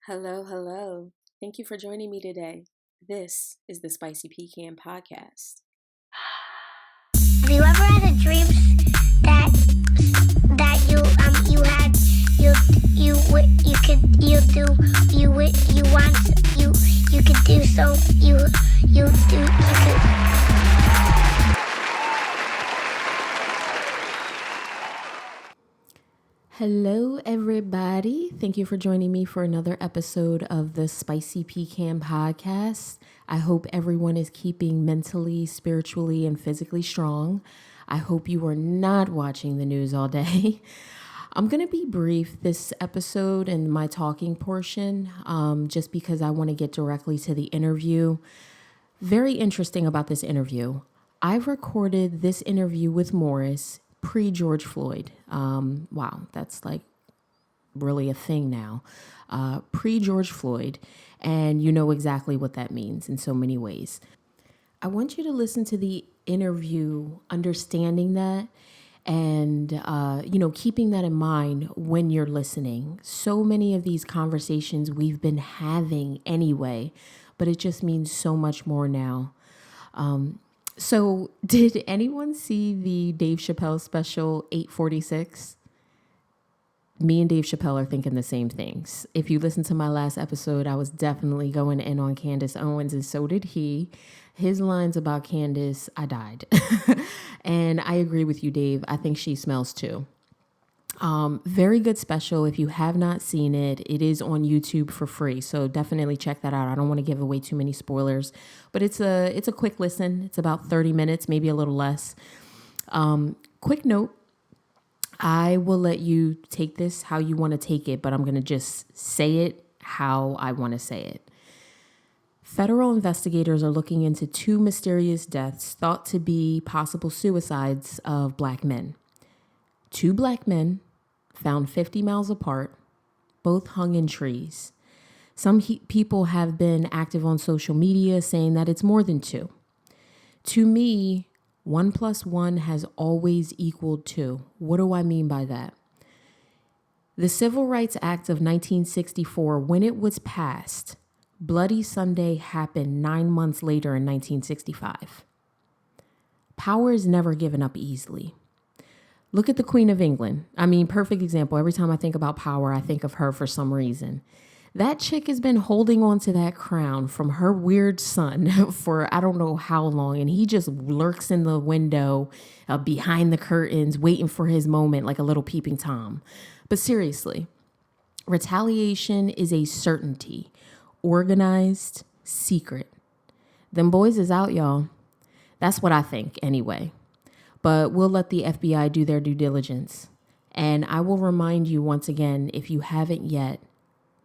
Hello, hello. Thank you for joining me today. This is the Spicy Pecan Podcast. Have you ever had a dream that you could do so you could. Hello, everybody. Thank you for joining me for another episode of the Spicy Pecan Podcast. I hope everyone is keeping mentally, spiritually, and physically strong. I hope you are not watching the news all day. I'm going to be brief this episode and my talking portion, just because I want to get directly to the interview. Very interesting about this interview. I recorded this interview with Morris pre-George Floyd. Wow, that's like really a thing now. Pre-George Floyd, and you know exactly what that means in so many ways. I want you to listen to the interview, understanding that, and keeping that in mind when you're listening. So many of these conversations we've been having anyway, but it just means so much more now. So did anyone see the Dave Chappelle special 846? Me and Dave Chappelle are thinking the same things. If you listen to my last episode, I was definitely going in on Candace Owens, and so did he. His lines about Candace, I died. And I agree with you, Dave. I think she smells too. Very good special. If you have not seen it, it is on YouTube for free. So definitely check that out. I don't want to give away too many spoilers, but it's a quick listen. It's about 30 minutes, maybe a little less. Quick note. I will let you take this how you want to take it, but I'm going to just say it how I want to say it. Federal investigators are looking into two mysterious deaths thought to be possible suicides of Black men. Two Black men found 50 miles apart, both hung in trees. Some people have been active on social media saying that it's more than two. To me, 1 + 1 has always equaled 2. What do I mean by that? The Civil Rights Act of 1964, when it was passed, Bloody Sunday happened 9 months later in 1965. Power is never given up easily. Look at the Queen of England. I mean, perfect example. Every time I think about power, I think of her for some reason. That chick has been holding on to that crown from her weird son for I don't know how long. And he just lurks in the window behind the curtains, waiting for his moment like a little peeping Tom. But seriously, retaliation is a certainty. Organized, secret. Them boys is out, y'all. That's what I think anyway. But we'll let the FBI do their due diligence. And I will remind you once again, if you haven't yet,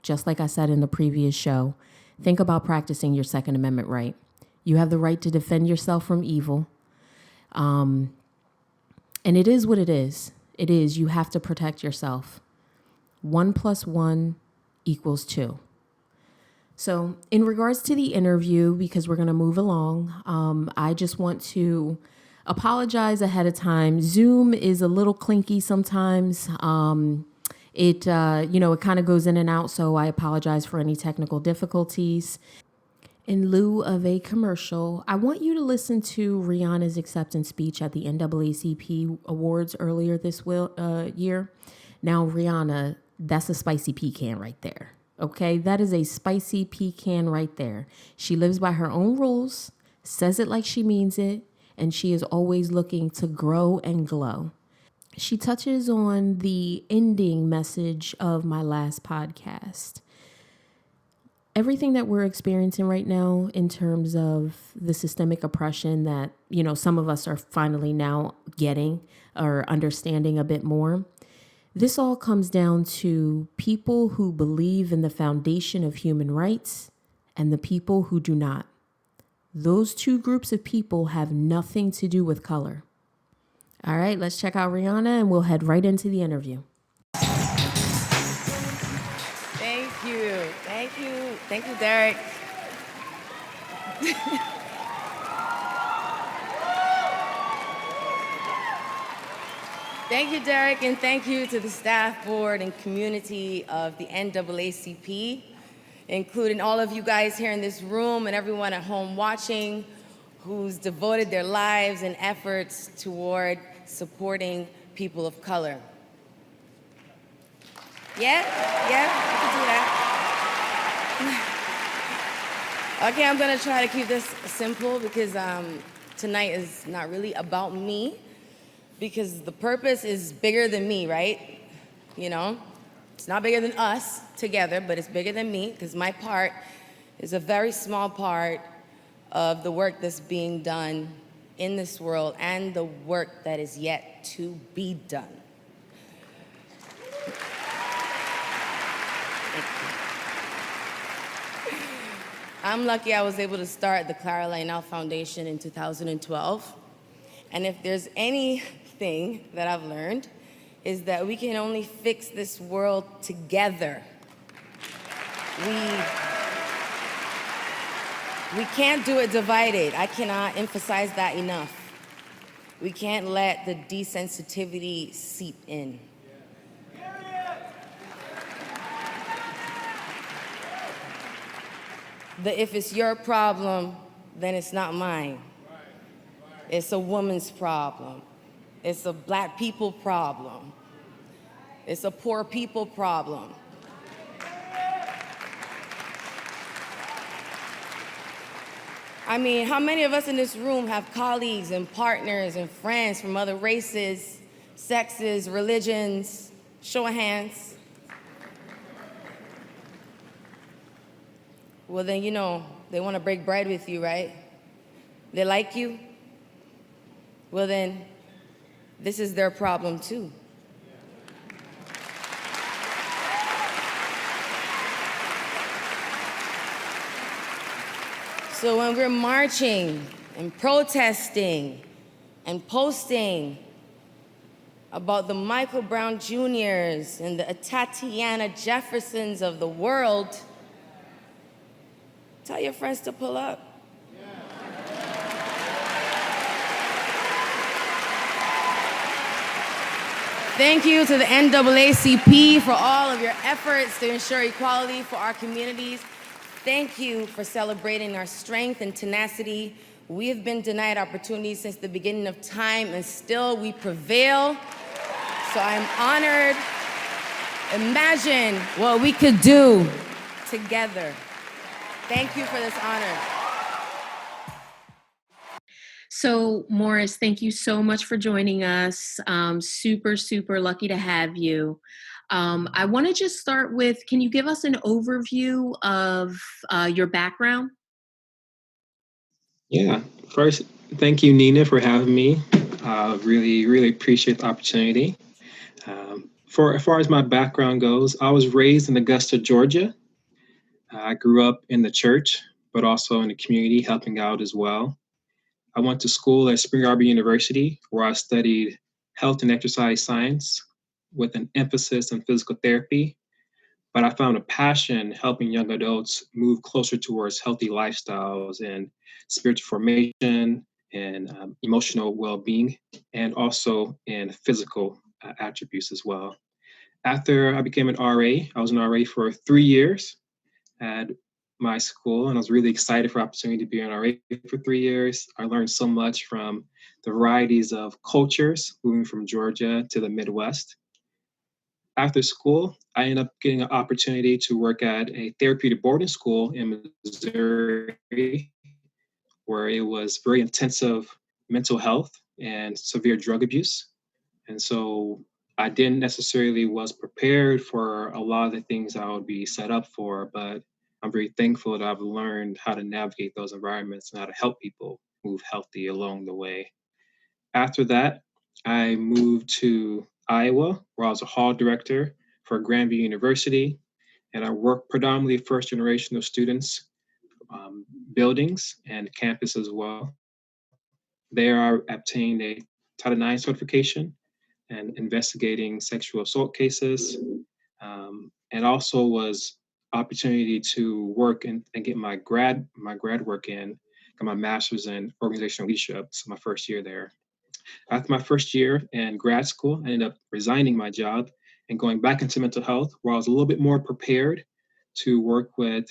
just like I said in the previous show, think about practicing your Second Amendment right. You have the right to defend yourself from evil. And it is what it is. It is, you have to protect yourself. 1 + 1 = 2. So in regards to the interview, because we're going to move along, I just want to apologize ahead of time. Zoom is a little clinky sometimes. It kind of goes in and out, so I apologize for any technical difficulties. In lieu of a commercial, I want you to listen to Rihanna's acceptance speech at the NAACP Awards earlier this year. Now, Rihanna, that's a spicy pecan right there. Okay, that is a spicy pecan right there. She lives by her own rules, says it like she means it, and she is always looking to grow and glow. She touches on the ending message of my last podcast. Everything that we're experiencing right now in terms of the systemic oppression that, some of us are finally now getting or understanding a bit more. This all comes down to people who believe in the foundation of human rights and the people who do not. Those two groups of people have nothing to do with color. All right, let's check out Rihanna and we'll head right into the interview. Thank you, Derek. Thank you, Derek, and thank you to the staff, board, and community of the NAACP. including all of you guys here in this room and everyone at home watching who's devoted their lives and efforts toward supporting people of color. Yeah, I can do that. Okay, I'm gonna try to keep this simple because tonight is not really about me, because the purpose is bigger than me, right? You know, it's not bigger than us together, but it's bigger than me because my part is a very small part of the work that's being done in this world and the work that is yet to be done. I'm lucky I was able to start the Clara Lionel Foundation in 2012. And if there's anything that I've learned, is that we can only fix this world together. We can't do it divided. I cannot emphasize that enough. We can't let the desensitivity seep in. If it's your problem, then it's not mine. It's a woman's problem. It's a black people problem. It's a poor people problem. I mean, how many of us in this room have colleagues and partners and friends from other races, sexes, religions? Show of hands. Well, then, you know, they want to break bread with you, right? They like you? Well, then, this is their problem, too. So when we're marching and protesting and posting about the Michael Brown Jr.'s and the Tatiana Jeffersons of the world, tell your friends to pull up. Thank you to the NAACP for all of your efforts to ensure equality for our communities. Thank you for celebrating our strength and tenacity. We have been denied opportunities since the beginning of time, and still we prevail. So I'm honored. Imagine what we could do together. Thank you for this honor. So, Morris, thank you so much for joining us. Super, super lucky to have you. I want to just start with, can you give us an overview of your background? Yeah, first, thank you, Nina, for having me. Really, really appreciate the opportunity. For as far as my background goes, I was raised in Augusta, Georgia. I grew up in the church, but also in the community, helping out as well. I went to school at Spring Arbor University, where I studied health and exercise science with an emphasis in physical therapy. But I found a passion helping young adults move closer towards healthy lifestyles and spiritual formation and emotional well-being, and also in physical attributes as well. After I became an RA, I was an RA for 3 years at my school, and I was really excited for the opportunity to be an RA for 3 years. I learned so much from the varieties of cultures moving from Georgia to the Midwest. After school, I ended up getting an opportunity to work at a therapeutic boarding school in Missouri, where it was very intensive mental health and severe drug abuse. And so I didn't necessarily was prepared for a lot of the things I would be set up for, but I'm very thankful that I've learned how to navigate those environments and how to help people move healthy along the way. After that, I moved to Iowa, where I was a hall director for Grandview University, and I worked predominantly first generation of students, buildings and campus as well. There I obtained a Title IX certification and investigating sexual assault cases, and also was opportunity to work and get my grad work in, got my master's in organizational leadership. So my first year there. After my first year in grad school, I ended up resigning my job and going back into mental health, where I was a little bit more prepared to work with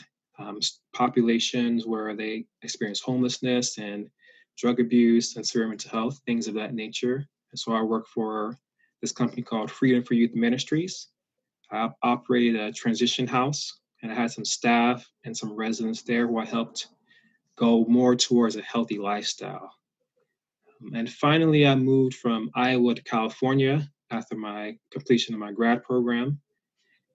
populations where they experience homelessness and drug abuse and severe mental health, things of that nature. And so I work for this company called Freedom for Youth Ministries. I operated a transition house, and I had some staff and some residents there who I helped go more towards a healthy lifestyle. And finally, I moved from Iowa to California after my completion of my grad program.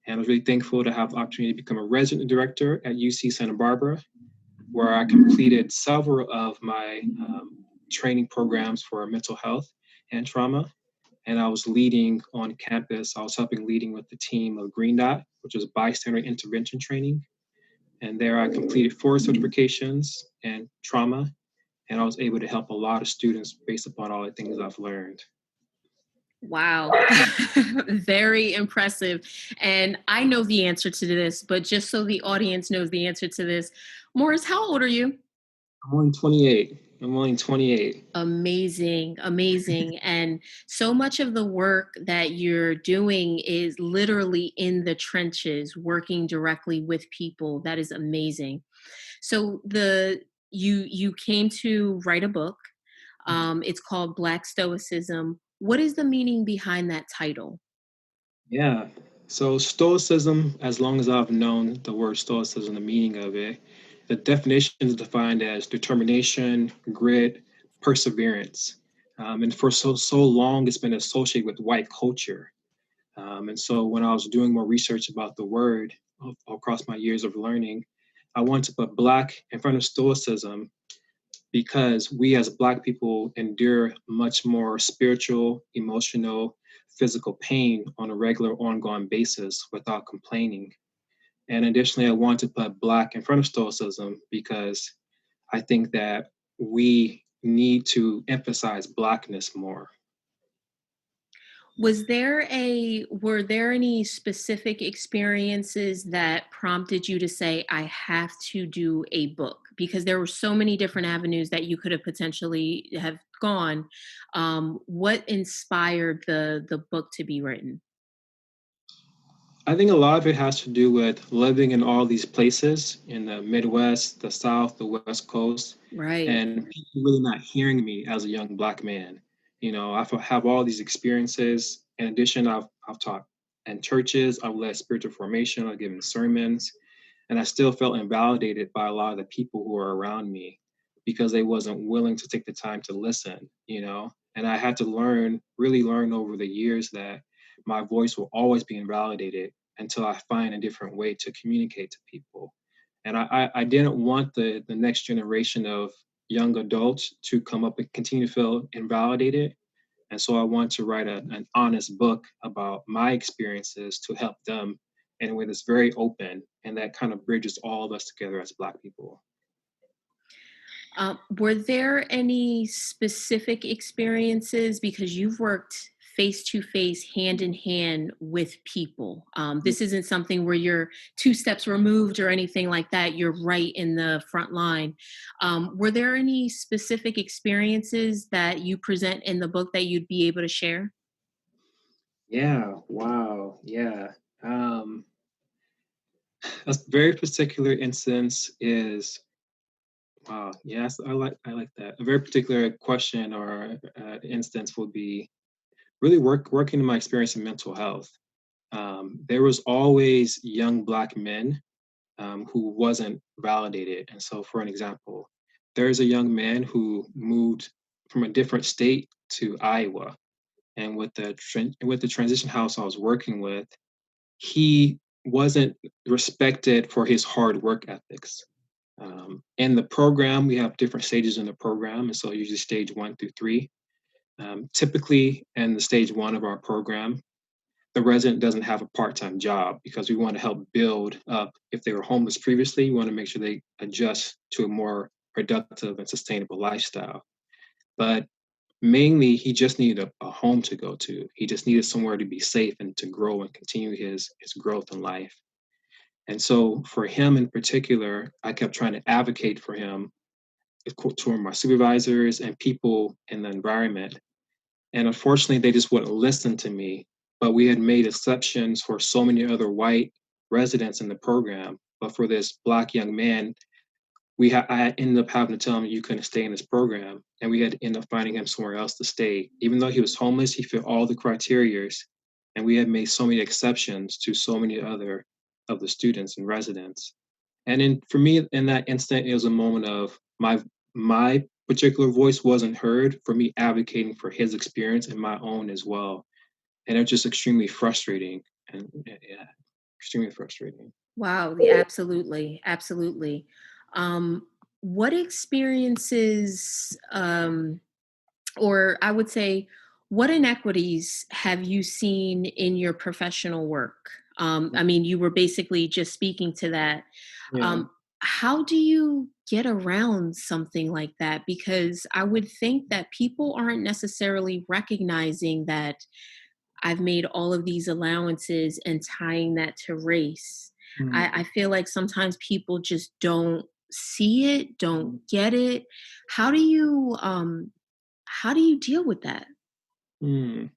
And I was really thankful to have the opportunity to become a resident director at UC Santa Barbara, where I completed several of my training programs for mental health and trauma. And I was leading on campus. I was leading with the team of Green Dot, which is bystander intervention training. And there I completed 4 certifications in trauma, and I was able to help a lot of students based upon all the things I've learned. Wow. Very impressive. And I know the answer to this, but just so the audience knows the answer to this, Morris, how old are you? I'm only 28. I'm only 28. Amazing, amazing. And so much of the work that you're doing is literally in the trenches, working directly with people. That is amazing. So you came to write a book. It's called Black Stoicism. What is the meaning behind that title? Yeah. So Stoicism, as long as I've known the word Stoicism, the meaning of it, the definition is defined as determination, grit, perseverance. And for so long, it's been associated with white culture. And so when I was doing more research about the word across my years of learning, I wanted to put Black in front of Stoicism because we as Black people endure much more spiritual, emotional, physical pain on a regular, ongoing basis without complaining. And additionally, I want to put Black in front of Stoicism because I think that we need to emphasize Blackness more. Were there any specific experiences that prompted you to say, I have to do a book? Because there were so many different avenues that you could have potentially have gone. What inspired the book to be written? I think a lot of it has to do with living in all these places in the Midwest, the South, the West Coast, Right. and people really not hearing me as a young Black man. You know, have all these experiences. In addition, I've taught in churches, I've led spiritual formation, I've given sermons, and I still felt invalidated by a lot of the people who are around me because they wasn't willing to take the time to listen, you know. And I had to really learn over the years that my voice will always be invalidated until I find a different way to communicate to people. And I didn't want the next generation of young adults to come up and continue to feel invalidated. And so I want to write an honest book about my experiences to help them in a way that's very open and that kind of bridges all of us together as Black people. Were there any specific experiences because you've worked face to face, hand in hand with people? This isn't something where you're 2 steps removed or anything like that. You're right in the front line. Were there any specific experiences that you present in the book that you'd be able to share? Yeah, wow, yeah. Um, a very particular instance is wow. Yes, I like that. A very particular question or instance would be really working in my experience in mental health. There was always young Black men who wasn't validated. And so, for an example, there's a young man who moved from a different state to Iowa, and with the transition house I was working with, he wasn't respected for his hard work ethics. In the program, we have different stages in the program, and so usually stage 1 through 3. Typically, in the stage 1 of our program, the resident doesn't have a part-time job because we want to help build up. If they were homeless previously, we want to make sure they adjust to a more productive and sustainable lifestyle. But mainly, he just needed a home to go to. He just needed somewhere to be safe and to grow and continue his growth in life. And so for him in particular, I kept trying to advocate for him to my supervisors and people in the environment. And unfortunately, they just wouldn't listen to me. But we had made exceptions for so many other white residents in the program. But for this Black young man, I ended up having to tell him you couldn't stay in this program, and we had to end up finding him somewhere else to stay. Even though he was homeless, he fit all the criterias, and we had made so many exceptions to so many other of the students and residents. And for me, in that instant, it was a moment of my particular voice wasn't heard for me advocating for his experience and my own as well. And it's just extremely frustrating, and yeah, extremely frustrating. Wow, absolutely, absolutely. What experiences, or I would say, what inequities have you seen in your professional work? I mean, you were basically just speaking to that. Yeah. Um, how do you get around something like that? Because I would think that people aren't necessarily recognizing that I've made all of these allowances and tying that to race. I feel like sometimes people just don't see it, don't get it. How do you how do you deal with that? Mm.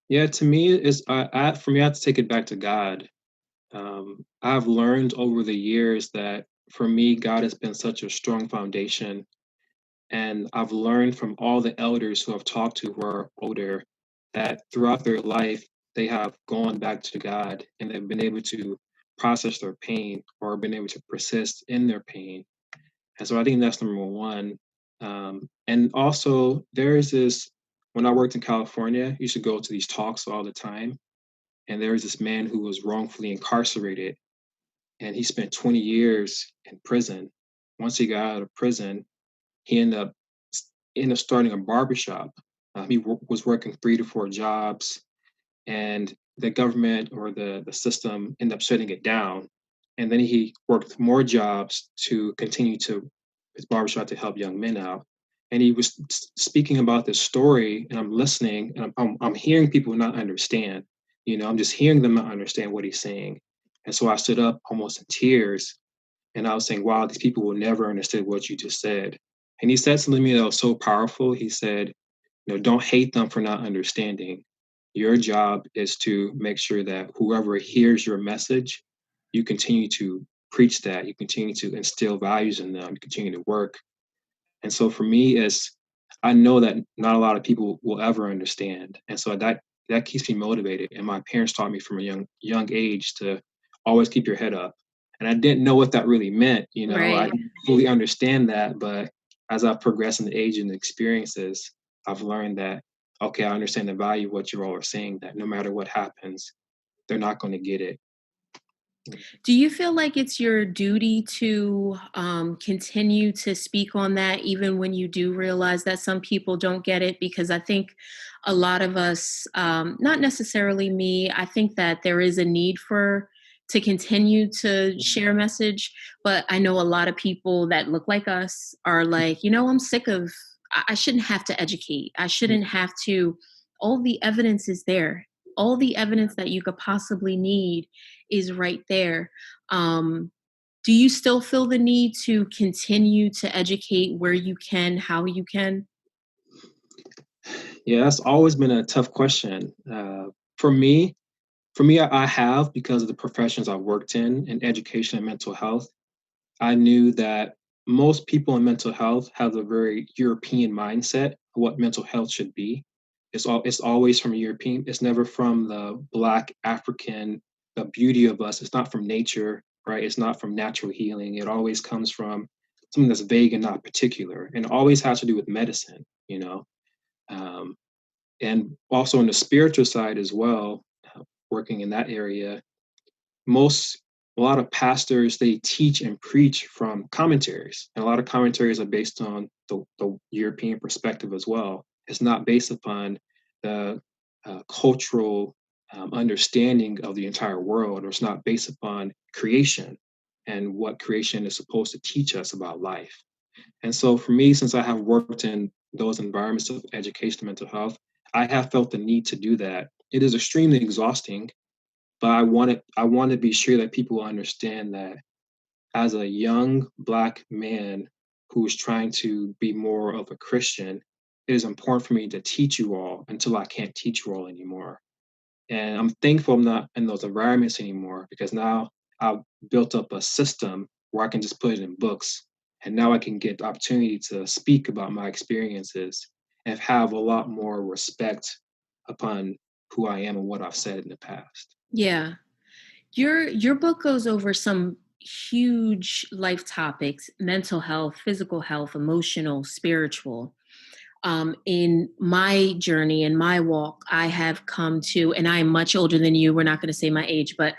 Yeah, to me, for me, I have to take it back to God. I've learned over the years that for me, God has been such a strong foundation. And I've learned from all the elders who I've talked to who are older that throughout their life, they have gone back to God and they've been able to process their pain or been able to persist in their pain. And so I think that's number one. And also, there is this, when I worked in California, I used to go to these talks all the time. And there was this man who was wrongfully incarcerated and he spent 20 years in prison. Once he got out of prison, he ended up starting a barbershop. Was working 3 to 4 jobs, and the government or the system ended up shutting it down. And then he worked more jobs to continue to his barbershop to help young men out. And he was speaking about this story, and I'm listening, and I'm hearing people not understand. I'm just hearing them not understand what he's saying. And so I stood up almost in tears, and I was saying, wow, these people will never understand what you just said. And he said something to me that was so powerful. He said, don't hate them for not understanding. Your job is to make sure that whoever hears your message, you continue to preach that, you continue to instill values in them, you continue to work. And so for me, I know that not a lot of people will ever understand. And so that keeps me motivated. And my parents taught me from a young age to always keep your head up. And I didn't know what that really meant. I Right. didn't fully understand that. But as I've progressed in the age and the experiences, I've learned that, okay, I understand the value of what you all are saying, that no matter what happens, they're not going to get it. Do you feel like it's your duty to continue to speak on that, even when you do realize that some people don't get it? Because I think a lot of us, not necessarily me, I think that there is a need for to continue to share a message. But I know a lot of people that look like us are like, I'm sick of, I shouldn't have to educate. I shouldn't have to, all the evidence is there. All the evidence that you could possibly need is right there. Um, do you still feel the need to continue to educate where you can, how you can? Yeah, that's always been a tough question. For me, I have, because of the professions I've worked in education and mental health. I knew that most people in mental health have a very European mindset of what mental health should be. It's always from European. It's never from the Black African, the beauty of us. It's not from nature, right? It's not from natural healing. It always comes from something that's vague and not particular, and always has to do with medicine. Um, and also on the spiritual side as well, working in that area, most a lot of pastors, they teach and preach from commentaries, and a lot of commentaries are based on the European perspective as well. It's not based upon the cultural understanding of the entire world, or it's not based upon creation and what creation is supposed to teach us about life. And so for me, since I have worked in those environments of education and mental health, I have felt the need to do that. It is extremely exhausting, but I want to be sure that people understand that as a young Black man who is trying to be more of a Christian, it is important for me to teach you all until I can't teach you all anymore. And I'm thankful I'm not in those environments anymore, because now I've built up a system where I can just put it in books. And now I can get the opportunity to speak about my experiences and have a lot more respect upon who I am and what I've said in the past. Yeah. Your book goes over some huge life topics: mental health, physical health, emotional, spiritual. In my journey, in my walk, I have come to, and I am much older than you. We're not going to say my age, but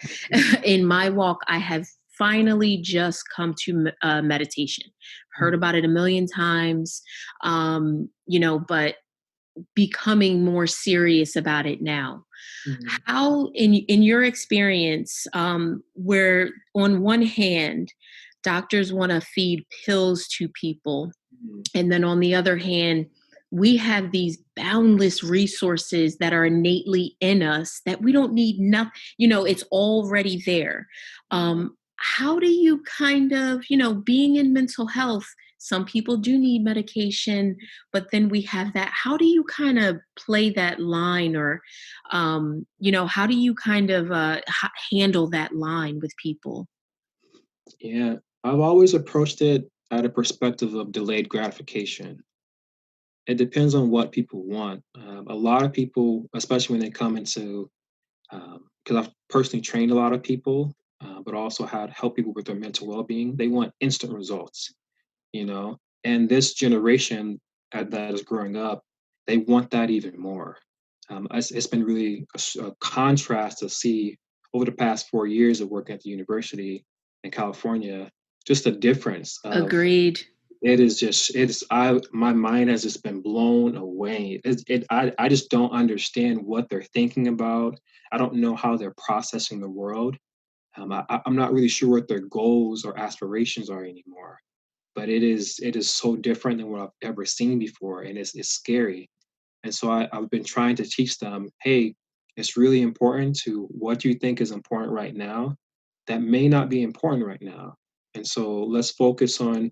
in my walk, I have finally just come to meditation. Heard Mm, about it a million times, but becoming more serious about it now. mm, How, in your experience, where on one hand, doctors want to feed pills to people, mm, and then on the other hand, we have these boundless resources that are innately in us that we don't need nothing, it's already there. How do you kind of, being in mental health, some people do need medication, but then we have that. How do you kind of play that line, or, how do you kind of handle that line with people? yeah, I've always approached it at a perspective of delayed gratification. It depends on what people want. A lot of people, especially when they come into, because I've personally trained a lot of people, but also had help people with their mental well-being. They want instant results, you know. And this generation that is growing up, they want that even more. It's been really a contrast to see over the past 4 years of working at the university in California, just a difference of, Agreed. it is just, it's I my mind has just been blown away. I just don't understand what they're thinking about. I don't know how they're processing the world. I'm not really sure what their goals or aspirations are anymore. But it is so different than what I've ever seen before, and it's scary. And so I've been trying to teach them, hey, it's really important to what you think is important right now that may not be important right now. And so let's focus on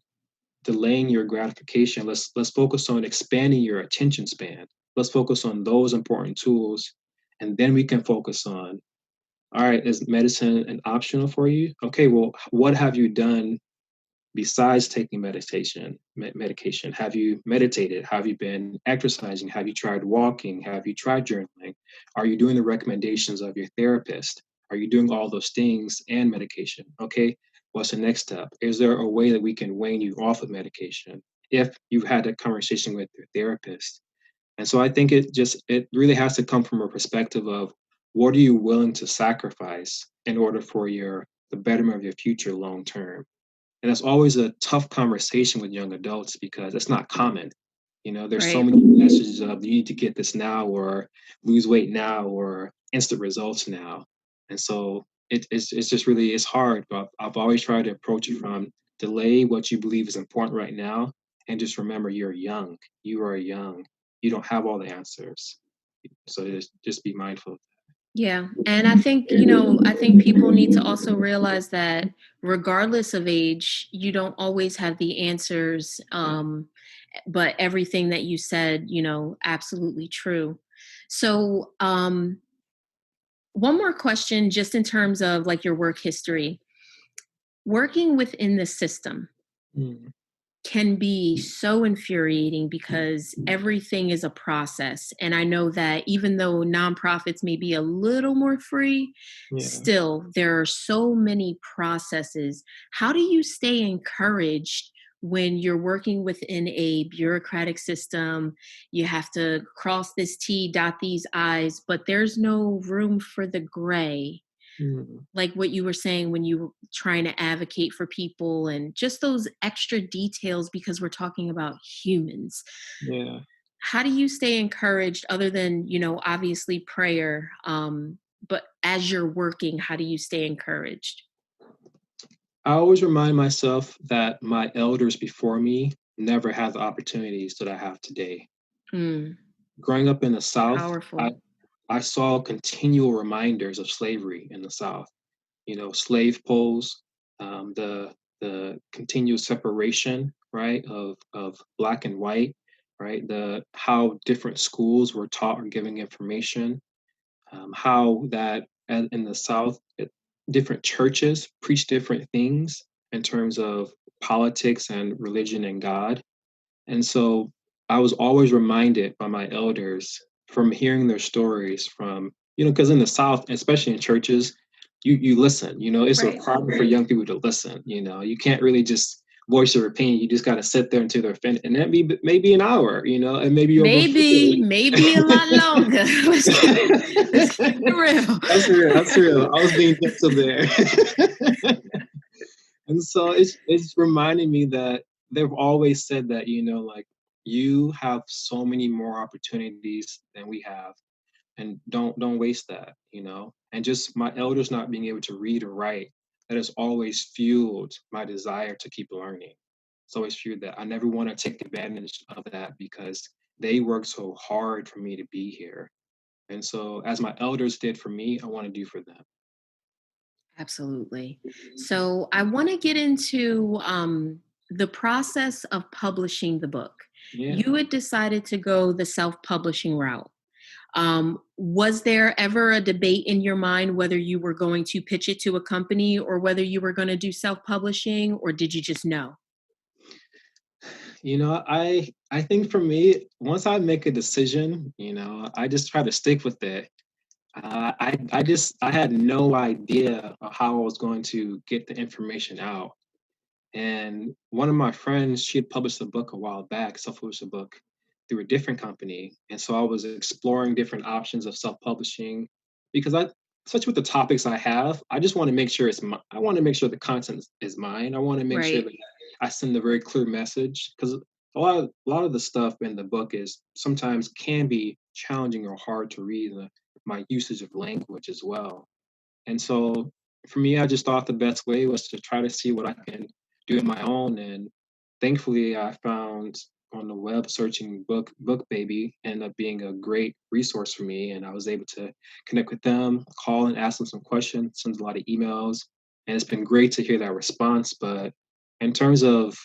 delaying your gratification. Let's focus on expanding your attention span. Let's focus on those important tools, and then we can focus on, all right, is medicine an optional for you? Okay, well, what have you done besides taking medication? Have you meditated? Have you been exercising? Have you tried walking? Have you tried journaling? Are you doing the recommendations of your therapist? Are you doing all those things and medication? Okay, what's the next step? Is there a way that we can wean you off of medication if you've had a conversation with your therapist? And so I think it really has to come from a perspective of, what are you willing to sacrifice in order for the betterment of your future long term? And that's always a tough conversation with young adults, because it's not common. There's so Right. many messages of, you need to get this now, or lose weight now, or instant results now. And so it's just really, it's hard. But I've always tried to approach it from, delay what you believe is important right now, and just remember, you're young. You are young. You don't have all the answers. So just be mindful. Yeah. And I think, I think people need to also realize that regardless of age, you don't always have the answers. Yeah. But everything that you said, absolutely true. So, one more question, just in terms of like your work history, working within the system Mm, can be so infuriating because everything is a process. And I know that even though nonprofits may be a little more free, yeah. still there are so many processes. How do you stay encouraged when you're working within a bureaucratic system? You have to cross this T, dot these I's, but there's no room for the gray, Mm, like what you were saying when you were trying to advocate for people, and just those extra details, because we're talking about humans. yeah. How do you stay encouraged, other than, obviously prayer? But as you're working, how do you stay encouraged? I always remind myself that my elders before me never had the opportunities that I have today. Mm, Growing up in the South, I, powerful. I saw continual reminders of slavery in the South. Slave poles, the continual separation, right, of black and white, right, the how different schools were taught or giving information. how that in the South, different churches preach different things in terms of politics and religion and God. And so I was always reminded by my elders from hearing their stories from, because in the South, especially in churches, you listen, it's a Right. requirement for young people to listen, you can't really just voice your opinion. You just got to sit there until they're finished. And that maybe an hour, and maybe over food. Maybe a lot longer. Let's keep it real. That's real. That's real. I was being gentle there. And so it's reminding me that they've always said that, like you have so many more opportunities than we have, and don't waste that, And just my elders not being able to read or write, that has always fueled my desire to keep learning. It's always fueled that. I never want to take advantage of that because they worked so hard for me to be here. And so as my elders did for me, I want to do for them. Absolutely. So I want to get into the process of publishing the book. Yeah. You had decided to go the self-publishing route. Was there ever a debate in your mind whether you were going to pitch it to a company or whether you were going to do self-publishing, or did you just know? I think for me, once I make a decision, I just try to stick with it. I had no idea of how I was going to get the information out. And one of my friends, she had published a book a while back, self-published a book through a different company. And so I was exploring different options of self-publishing because such with the topics I have, I just want to make sure I want to make sure the content is mine. I want to make sure Right. that I send a very clear message because a lot of the stuff in the book is sometimes can be challenging or hard to read. My usage of language as well. And so for me, I just thought the best way was to try to see what I can do on my own. And thankfully, I found on the web searching book baby ended up being a great resource for me. And I was able to connect with them, call and ask them some questions, send a lot of emails. And it's been great to hear that response. But in terms of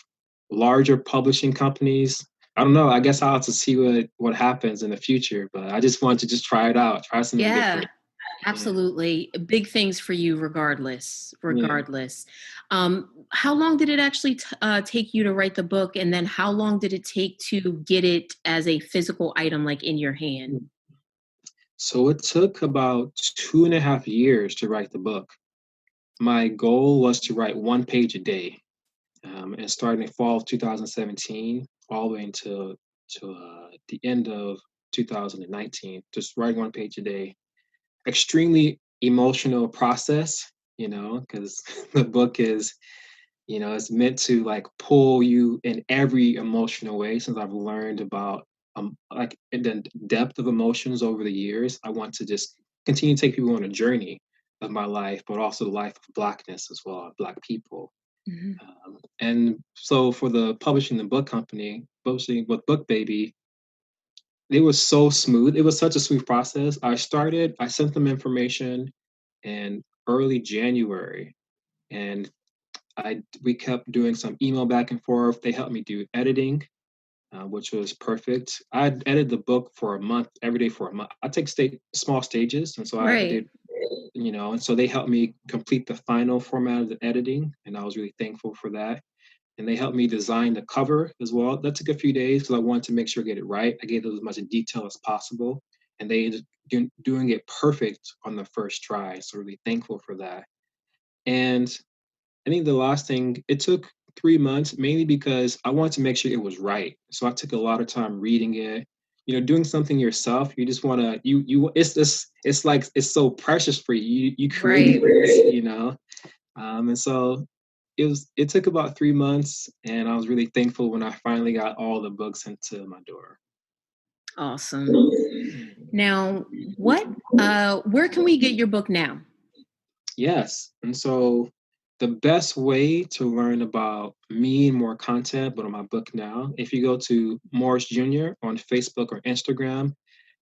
larger publishing companies, I don't know. I guess I'll have to see what happens in the future. But I just want to just try it out, try something Yeah. different. Yeah. Absolutely. Big things for you regardless. Yeah. Regardless. How long did it actually take you to write the book? And then how long did it take to get it as a physical item, like in your hand? So it took about 2.5 years to write the book. My goal was to write one page a day, and starting in fall of 2017, all the way until the end of 2019, just writing one page a day. Extremely emotional process, because the book is it's meant to like pull you in every emotional way. Since I've learned about like the depth of emotions over the years, I want to just continue to take people on a journey of my life, but also the life of Blackness as well, Black people. Mhm. And so for the publishing the book company, publishing with Book Baby, it was so smooth. It was such a smooth process. I sent them information in early January, and we kept doing some email back and forth. They helped me do editing, which was perfect. I edited the book for a month, every day for a month. I take small stages, and so I Right. did, and so they helped me complete the final format of the editing, and I was really thankful for that. And they helped me design the cover as well. That took a few days because I wanted to make sure I get it right. I gave them as much detail as possible, and they ended up doing it perfect on the first try. So really thankful for that. And I think the last thing, it took 3 months, mainly because I wanted to make sure it was right. So I took a lot of time reading it. Doing something yourself, you just want to, it's like, it's so precious for you. You Right. created this, and so it took about 3 months, and I was really thankful when I finally got all the books into my door. Awesome. Now, where can we get your book now? Yes. And so the best way to learn about me and more content, but on my book now, if you go to Morris Jr. on Facebook or Instagram,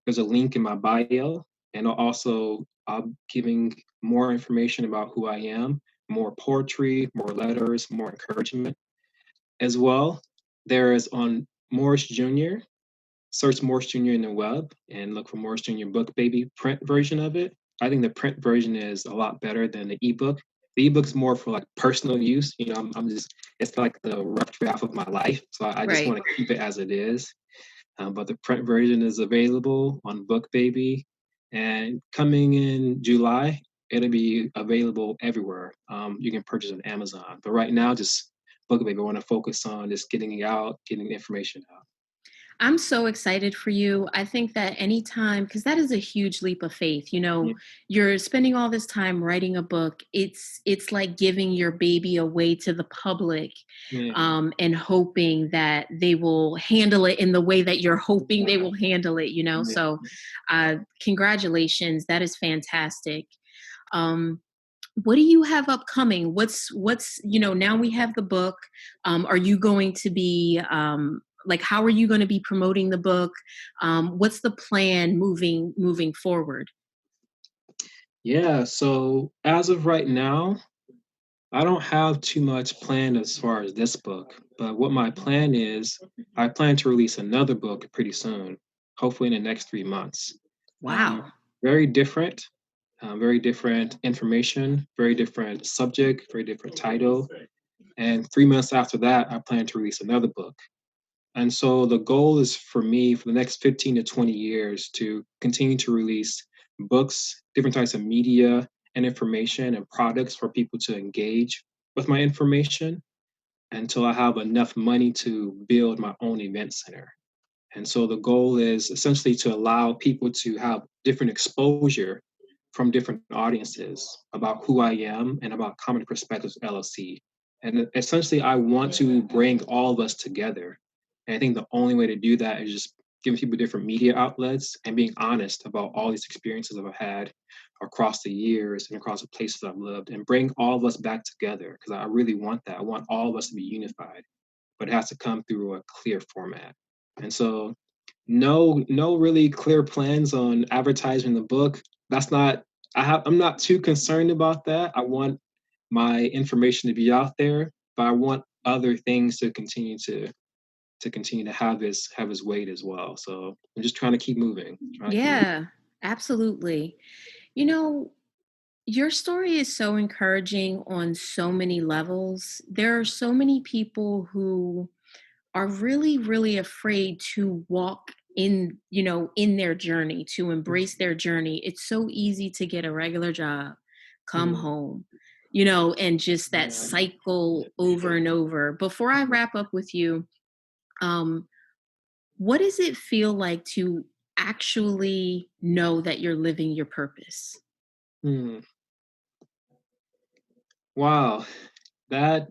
there's a link in my bio. And I'm giving more information about who I am, more poetry, more letters, more encouragement as well. There is on Morris Jr. search Morse Jr. in the web and look for Morse Jr. Book Baby print version of it. I think the print version is a lot better than the ebook. The ebook's more for like personal use. I'm just, it's like the rough draft of my life. So I just Right. want to keep it as it is. But the print version is available on Book Baby, and coming in July, it'll be available everywhere. You can purchase on Amazon. But right now, just Book Baby. I want to focus on just getting it out, getting the information out. I'm so excited for you. I think that anytime, because that is a huge leap of faith. Yeah. You're spending all this time writing a book. It's like giving your baby away to the public, Yeah. and hoping that they will handle it in the way that you're hoping they will handle it. Yeah. So, congratulations. That is fantastic. Um, what do you have upcoming? What's now we have the book. Are you going to be like, how are you going to be promoting the book? What's the plan moving forward? Yeah. So as of right now, I don't have too much planned as far as this book. But what my plan is, I plan to release another book pretty soon, hopefully in the next 3 months. Um, Wow. very different, very different information, very different subject, very different title. And 3 months after that, I plan to release another book. And so the goal is for me for the next 15 to 20 years to continue to release books, different types of media and information and products for people to engage with my information until I have enough money to build my own event center. And so the goal is essentially to allow people to have different exposure from different audiences about who I am and about Common Perspectives LLC. And essentially, I want to bring all of us together. And I think the only way to do that is just giving people different media outlets and being honest about all these experiences that I've had across the years and across the places I've lived and bring all of us back together because I really want that. I want all of us to be unified, but it has to come through a clear format. And so no really clear plans on advertising the book. That's not I'm not too concerned about that. I want my information to be out there, but I want other things to continue to have his weight as well. So I'm just trying to keep moving. Trying to keep moving. Yeah, absolutely. You know, your story is so encouraging on so many levels. There are so many people who are really, really afraid to walk in their journey, to embrace their journey. It's so easy to get a regular job, come Mm, home, and just that yeah. cycle over and over. Before I wrap up with you, um, what does it feel like to actually know that you're living your purpose? Mm. Wow. That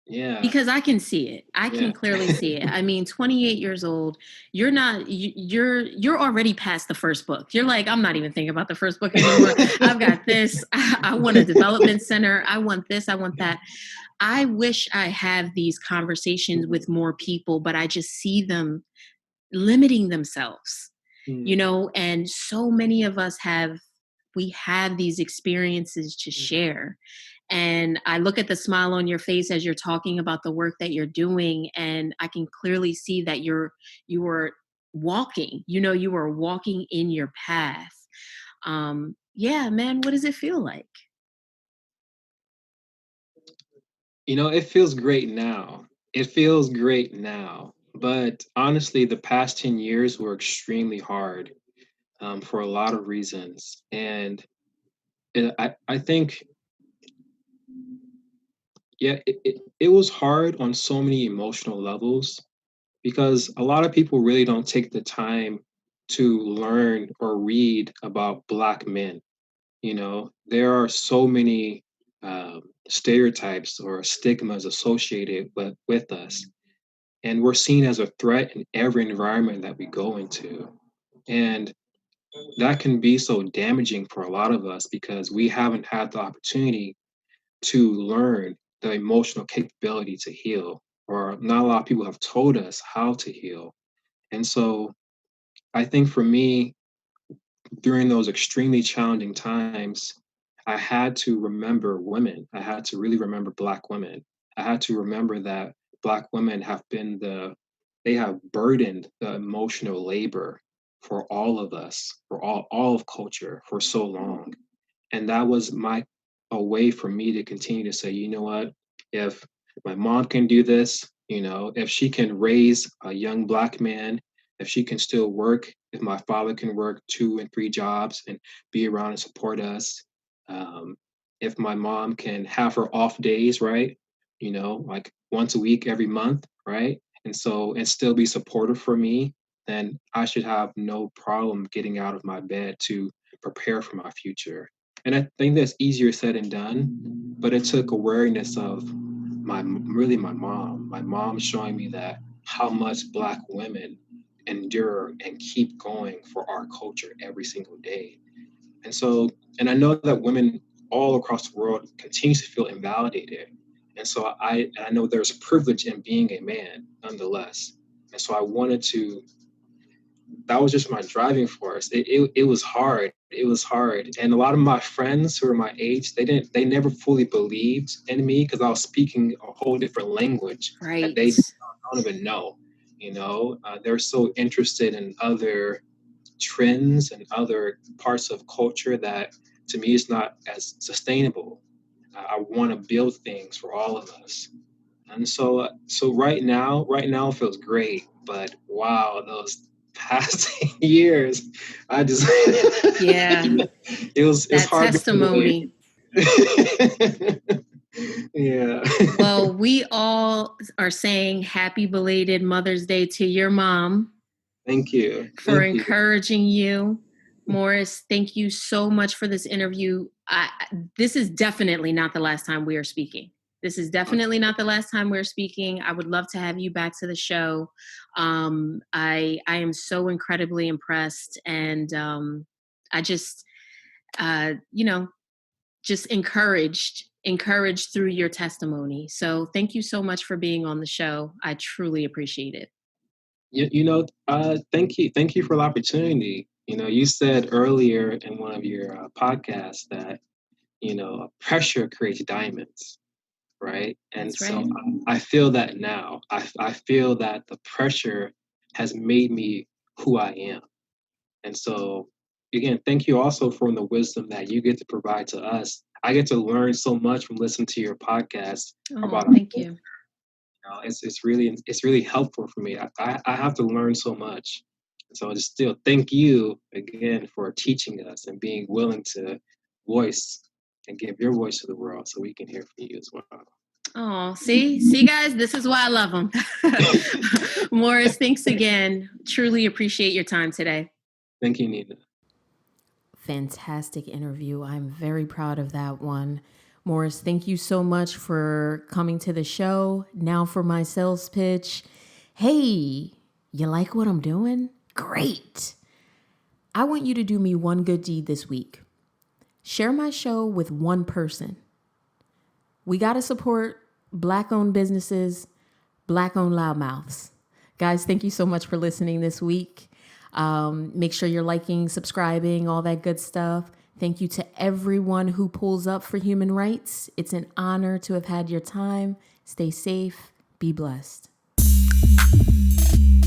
yeah. Because I can see it. I Yeah. can clearly see it. I mean, 28 years old, you're not you're already past the first book. You're like, I'm not even thinking about the first book anymore. I've got this. I want a development center. I want this. I want that. I wish I have these conversations with more people, but I just see them limiting themselves, Mm, and so many of us we have these experiences to mm, share. And I look at the smile on your face as you're talking about the work that you're doing, and I can clearly see that you are walking, you are walking in your path. Yeah, man, what does it feel like? it feels great now. It feels great now. But honestly, the past 10 years were extremely hard for a lot of reasons. And I think, yeah, it was hard on so many emotional levels because a lot of people really don't take the time to learn or read about Black men. There are so many stereotypes or stigmas associated with us. And we're seen as a threat in every environment that we go into. And that can be so damaging for a lot of us because we haven't had the opportunity to learn the emotional capability to heal, or not a lot of people have told us how to heal. And so I think for me, during those extremely challenging times, I had to remember women. I had to really remember Black women. I had to remember that Black women have been they have burdened the emotional labor for all of us, for all of culture for so long. And that was a way for me to continue to say, you know what, if my mom can do this, if she can raise a young Black man, if she can still work, if my father can work 2 and 3 jobs and be around and support us, um, if my mom can have her off days, right, like once a week every month, right, and still be supportive for me, then I should have no problem getting out of my bed to prepare for my future. And I think that's easier said than done, but it took awareness of my mom showing me that how much Black women endure and keep going for our culture every single day. And so, and I know that women all across the world continue to feel invalidated. And so I know there's privilege in being a man nonetheless. And so I wanted to, that was just my driving force. It was hard. It was hard. And a lot of my friends who are my age, they never fully believed in me because I was speaking a whole different language that Right. they don't even know. They're so interested in other trends and other parts of culture that to me is not as sustainable. I want to build things for all of us. And so right now it feels great, but wow, those past years, I just Yeah. it's That hard to believe. testimony. Yeah. Well, we all are saying happy belated Mother's Day to your mom Thank you. for Thank you. encouraging you. Morris, thank you so much for this interview. This is definitely not the last time we are speaking. This is definitely not the last time we're speaking. I would love to have you back to the show. I am so incredibly impressed, and I just, just encouraged through your testimony. So thank you so much for being on the show. I truly appreciate it. Thank you for the opportunity. You said earlier in one of your podcasts that pressure creates diamonds, right? And That's so right. I feel that now. I feel that the pressure has made me who I am. And so, again, thank you also for the wisdom that you get to provide to us. I get to learn so much from listening to your podcast Oh, about thank you. it's really helpful for me. I have to learn so much. So I just still thank you again for teaching us and being willing to voice and give your voice to the world so we can hear from you as well. Oh, see, guys, this is why I love them. Morris, thanks again. Truly appreciate your time today. Thank you, Nina. Fantastic interview. I'm very proud of that one. Morris, thank you so much for coming to the show. Now for my sales pitch. Hey, you like what I'm doing? Great. I want you to do me one good deed this week. Share my show with one person. We got to support Black-owned businesses, Black-owned loudmouths. Guys, thank you so much for listening this week. Make sure you're liking, subscribing, all that good stuff. Thank you to everyone who pulls up for human rights. It's an honor to have had your time. Stay safe. Be blessed.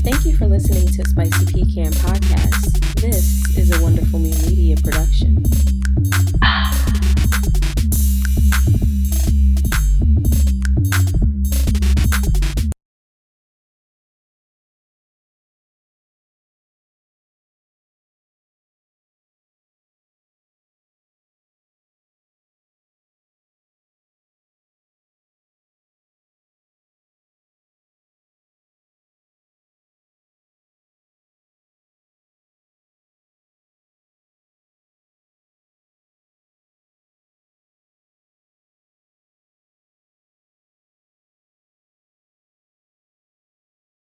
Thank you for listening to Spicy Pecan Podcast. This is a Wonderful Me Media production.